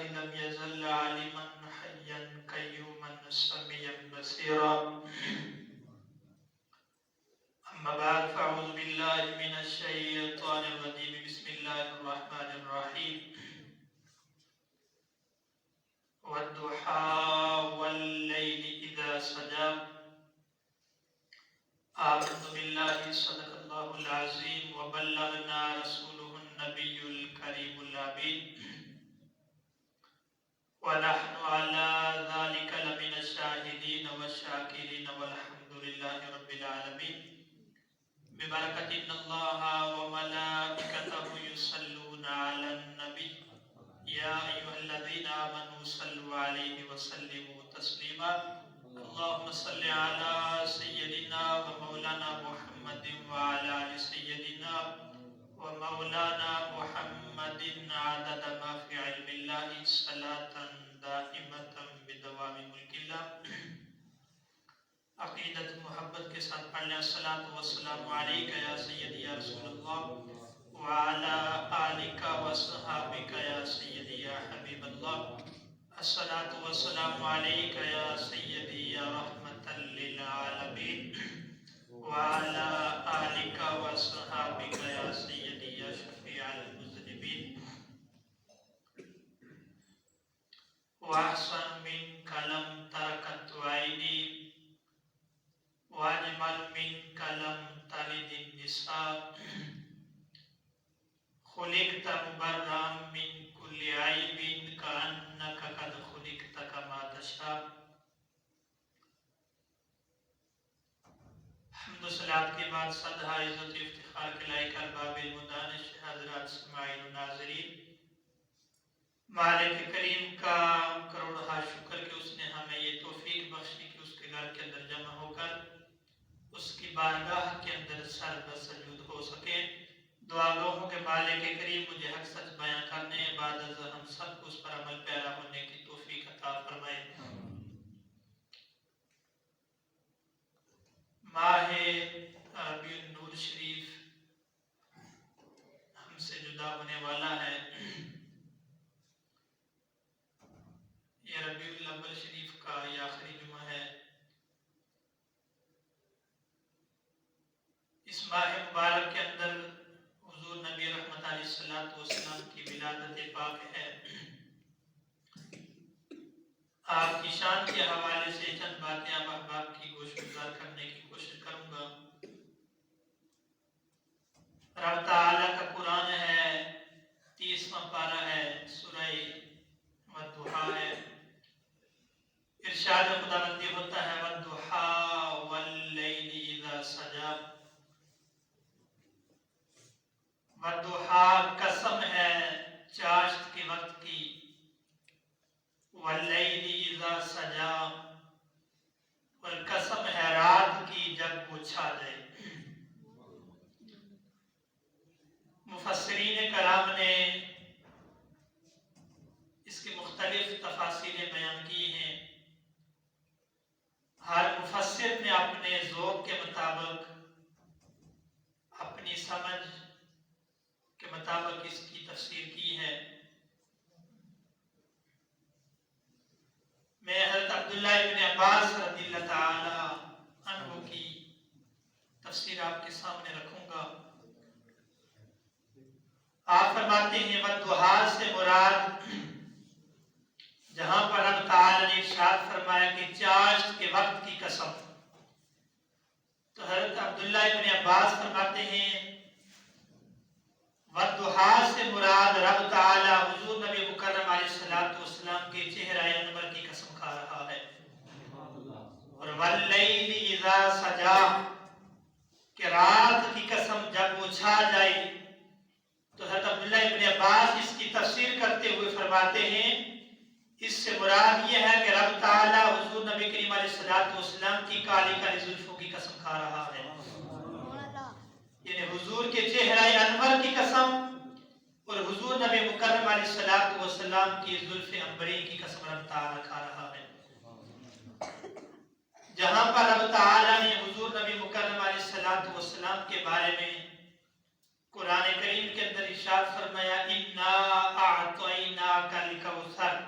لم يزل عالما حيا قيوما سميعا بصيرا. أما بعد فأعوذ بالله من الشيطان الرجيم. بسم الله الرحمن الرحيم. والضحى والليل إذا سجى. آمنت بالله صدق الله العظيم وبلغنا رسوله النبي الكريم الأمين ونحن على ذلك لمن الشاهدين والشاكرين والحمد لله رب العالمين. ببركة إن الله وملائكته يصلون على النبي يا أيها الذين آمنوا صلوا عليه وسلموا تسليما. اللهم صل على سيدنا ومولانا محمد وعلى آل سيدنا ومولانا محمد عدد ما في علم الله صلاة دائمة بدوام ملک اللہ. عقیدت محبت کے ساتھ پڑھ لیں. الصلاۃ والسلام علیک یا سیدی یا رسول اللہ وعلی آلک وصحابک یا سیدی یا حبیب اللہ. الصلاۃ والسلام علیک یا سیدی یا رحمت للعالمین وعلی آلک وصحابک یا سیدی یا شفیع المذنبین. وأحسن منك لم تركت عيني وأجمل منك لم تلد النساء. خلقت مبرأ من كل عيب كأنك قد خلقت كما تشاء. حمد و صلات کے بعد صدہ عزت افتخار کے لائق ارباب المدانش حضرات سماعین و ناظرین، مالک کریم کا کروڑہ شکر کہ اس نے ہمیں یہ توفیق بخشی کہ اس کے گھر کے اندر جمع ہو کر اس کی بارگاہ کے اندر سر بسجود ہو سکے. دعا گو ہوں کہ مالک کریم مجھے حق سچ بیان کرنے بعد از ہم سب کو اس پر عمل پیرا ہونے کی توفیق عطا فرمائے. ماہ ربیع النور شریف ہم سے جدا ہونے والا ہے. یہ ربیع الاول شریف کا یہ آخری جمعہ ہے. اس ماہ مبارک کے اندر حضور نبی رحمت علیہ السلام کی ولادت پاک ہے. آپ کی شان کے حوالے سے چند باتیں آپ احباب کی گوش گزار کرنے کی کوشش کروں گا. رب تعالیٰ کا قرآن ہے، 30واں پارہ ہے، سورہ والضحیٰ ہے. ارشاد خداوندی ہوتا ہے والضحیٰ واللیل اذا سجا. والضحیٰ قسم ہے چاشت کے وقت کی، واللیل اذا سجا اور قسم ہے رات کی جب وہ چھا جائے. مفسرین کرام نے اس کی مختلف تفاسیریں بیان کی ہیں. ہر مفسر نے اپنے ذوق کے مطابق، اپنی سمجھ کے مطابق اس کی تفسیر کی ہے. میں حضرت عبداللہ ابن عباس رضی اللہ تعالی عنہ کی تفسیر آپ کے سامنے رکھوں گا. آپ فرماتے ہیں والضحیٰ سے مراد جہاں پر رب تعالی نے ارشاد فرمایا کہ چاشت کے وقت کی قسم، تو حضرت عبداللہ ابن عباس فرماتے ہیں والضحیٰ سے مراد رب تعالی حضور نبی مکرم علیہ السلام کے چہرہ انور کی قسم کھا رہا ہے. اور واللیل اذا سجا کہ رات کی قسم جب وہ چھا جائے. تو حضرت عبداللہ ابن عباس اس کی تفسیر کرتے ہوئے فرماتے ہیں اس سے مراد یہ ہے کہ رب تعالی حضور نبی کریم علیہ السلام کی کالی کالی زلفوں کی قسم کھا رہا ہے. یعنی حضور کے چہرہ انور کی قسم اور حضور نبی مکرم علیہ السلام کی زلف عنبری کی قسم رب تعالی کھا رہا ہے. جہاں پر رب تعالی نے حضور نبی مکرم علیہ السلام کے بارے میں قرآن کریم کے اندر ارشاد فرمایا اِنَّا أَعْطَيْنَاكَ الْكَوْثَرَ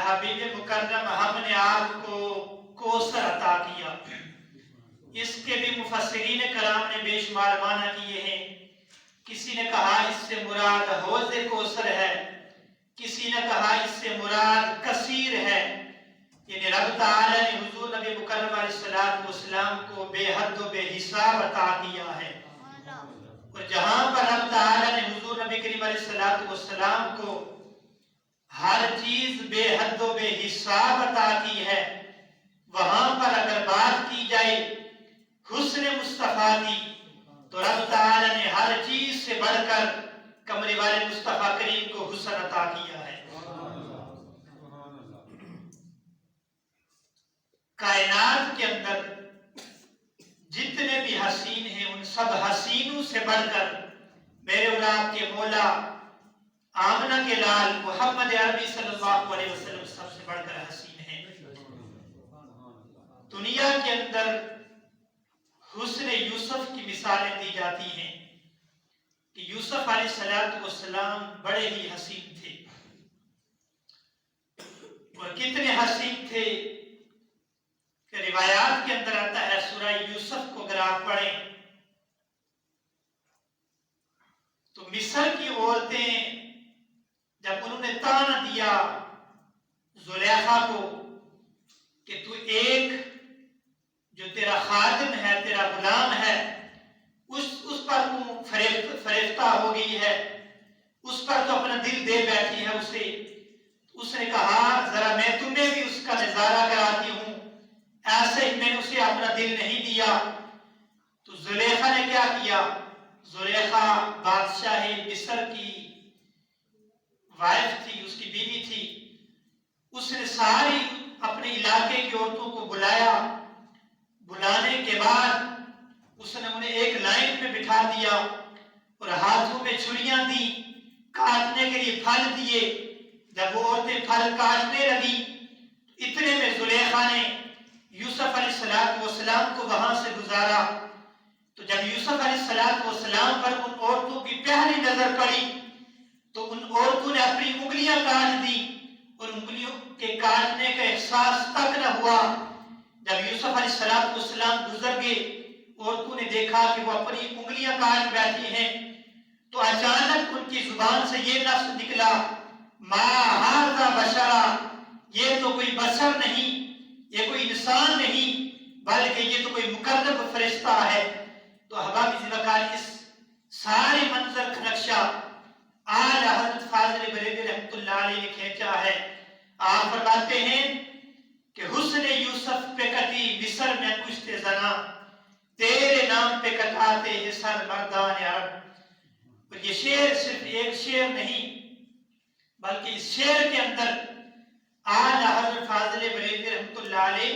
حبیب مکرم ہم نے آپ کو کوثر عطا کیا. اس کے بھی مفسرین کرام نے بے شمار معنی کیے ہیں. کسی نے کہا اس سے مراد حوض کوثر ہے، کسی نے کہا اس سے مراد کثیر ہے، یعنی رب تعالی نے حضور نبی مکرم علیہ السلام کو بے حد و بے حساب عطا کیا ہے. اور جہاں پر رب تعالی نے حضور نبی کریم علیہ السلام کو ہر چیز بے حد و بے حساب عطا کی ہے، وہاں پر اگر بات کی جائے حسن مصطفیٰ کی تو رب تعالی نے ہر چیز سے بڑھ کر کمرے والے مصطفیٰ کریم کو حسن عطا کیا ہے. کائنات کے اندر جتنے بھی حسین ہیں ان سب حسینوں سے بڑھ کر میرے اور آپ کے مولا آمنہ کے لال محمد عربی صلی اللہ علیہ وسلم سب سے بڑھ کر حسین ہیں. دنیا کے اندر حسن یوسف کی مثالیں دی جاتی ہیں کہ یوسف علیہ السلام بڑے ہی حسین تھے. اور کتنے حسین تھے کہ روایات کے اندر آتا ہے سورہ یوسف کو اگر آپ پڑھیں تو مصر کی عورتیں جب انہوں نے تانا دیا زلیخا کو کہ تو ایک جو تیرا خادم ہے، تیرا غلام ہے، اس پر تو فریفتہ ہو گئی ہے، اس پر تو اپنا دل دے بیٹھی ہے اسے. اس نے کہا ذرا میں تمہیں بھی اس کا نظارہ کراتی ہوں، ایسے ہی میں نے اسے اپنا دل نہیں دیا. تو زلیخا نے کیا کیا؟ زلیخا بادشاہ مصر کی وائف تھی، اس کی بیوی تھی. اس نے ساری اپنے علاقے کی عورتوں کو بلایا. بلانے کے بعد اس نے انہیں ایک لائن میں بٹھا دیا اور ہاتھوں میں چھریاں دی، کاٹنے کے لیے پھل دیے. جب وہ عورتیں پھل کاٹنے لگی اتنے میں زلیخا نے یوسف علیہ السلام کو وہاں سے گزارا. تو جب یوسف علیہ السلام پر ان عورتوں کی پہلی نظر پڑی تو ان عورتوں نے اپنی انگلیاں کاٹ دی اور انگلیوں کے کاٹنے کا احساس تک نہ ہوا. جب یوسف علیہ السلام گزر گئے عورتوں نے دیکھا کہ وہ اپنی انگلیاں کاٹ بیٹھی ہیں تو اچانک ان کی زبان سے یہ لفظ نکلا ما ھذا بشرا، یہ تو کوئی بشر نہیں، یہ کوئی انسان نہیں، بلکہ یہ تو کوئی مقرب فرشتہ ہے. تو احباب وقار اس سارے منظر کا نقشہ اعلی حضرت فاضل بریلوی رحمۃ اللہ علیہ نے کھینچا ہے. آپ فرماتے ہیں کہ حسن یوسف پہ کٹی مصر میں کشت زنا، تیرے نام پہ کٹاتے ہیں سر مردان عرب. اور یہ شعر صرف ایک شعر نہیں بلکہ اس شعر کے اندر اعلی حضرت فاضل بریلوی رحمۃ اللہ علیہ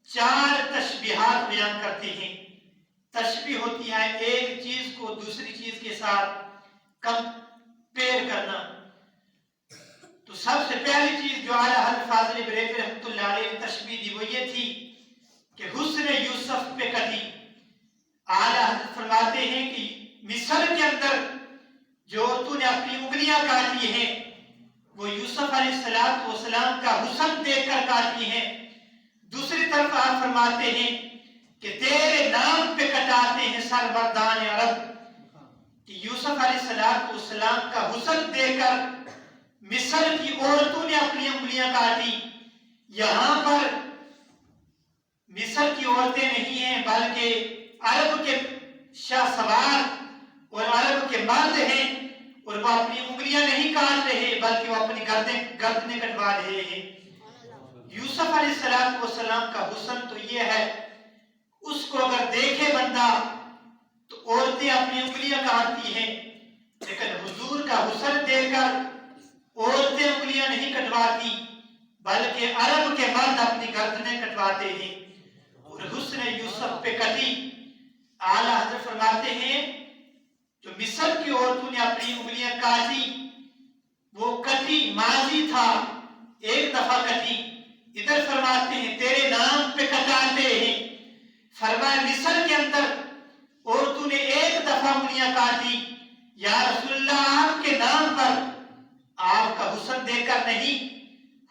4 تشبیہات بیان کرتے ہیں. تشبیہ ہوتی ہے ایک چیز کو دوسری چیز کے ساتھ کمپیئر کرنا. تو سب سے پہلی چیز جو اعلی حضرت فاضل بریلوی رحمۃ اللہ علیہ نے تشبیہ دی وہ یہ تھی کہ حسن یوسف پہ کٹی. اعلی حضرت فرماتے ہیں کہ مصر کے اندر جو تو نے اپنی انگلیاں کاٹی ہیں وہ یوسف علیہ السلام کا حسن دیکھ کر کاٹی ہیں. دوسری طرف آپ فرماتے ہیں کہ تیرے نام پہ کٹاتے ہیں سر مردان عرب، کہ یوسف علیہ السلام کا حسن دیکھ کر مصر کی عورتوں نے اپنی انگلیاں کاٹی. یہاں پر مصر کی عورتیں نہیں ہیں بلکہ عرب کے شاہ سوار اور عرب کے مرد ہیں، اور وہ اپنی انگلیاں نہیں کاٹ رہے بلکہ وہ اپنی گردنیں کٹوا رہے ہیں. یوسف علیہ السلام کا حسن تو یہ ہے اس کو اگر دیکھے بندہ تو عورتیں اپنی انگلیاں کاٹتی ہیں، لیکن حضور کا حسن دیکھ کر عورتیں انگلیاں نہیں کٹواتی بلکہ عرب کے مرد اپنی گردنیں کٹواتے ہیں. اور حسن یوسف پہ کٹی. اعلیٰ حضرت فرماتے ہیں جو مصر کی عورتوں نے اپنی انگلیاں کاٹی وہ کٹی ماضی تھا، ایک دفعہ کٹی. ادھر فرماتے ہیں تیرے نام پہ کٹاتے ہیں. فرمایا مصر کے اندر عورتوں نے ایک دفعہ انگلیاں کاٹی، یا رسول اللہ آپ کے نام پر، آپ کا حسن دیکھ کر نہیں،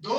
2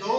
2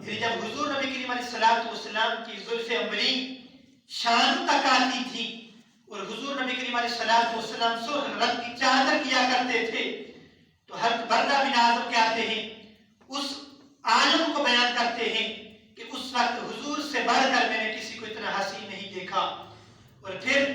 یعنی جب حضور نبی کریم علیہ السلام کی زلف انبری شان تک آتی تھی اور حضور نبی کریم علیہ السلام سرخ رنگ کی چادر کیا کرتے تھے تو حضرت بردہ بن عازب کہتے ہیں اس عالم کو بیان کرتے ہیں کہ اس وقت حضور سے بڑھ کر میں نے کسی کو اتنا حسین نہیں دیکھا. اور پھر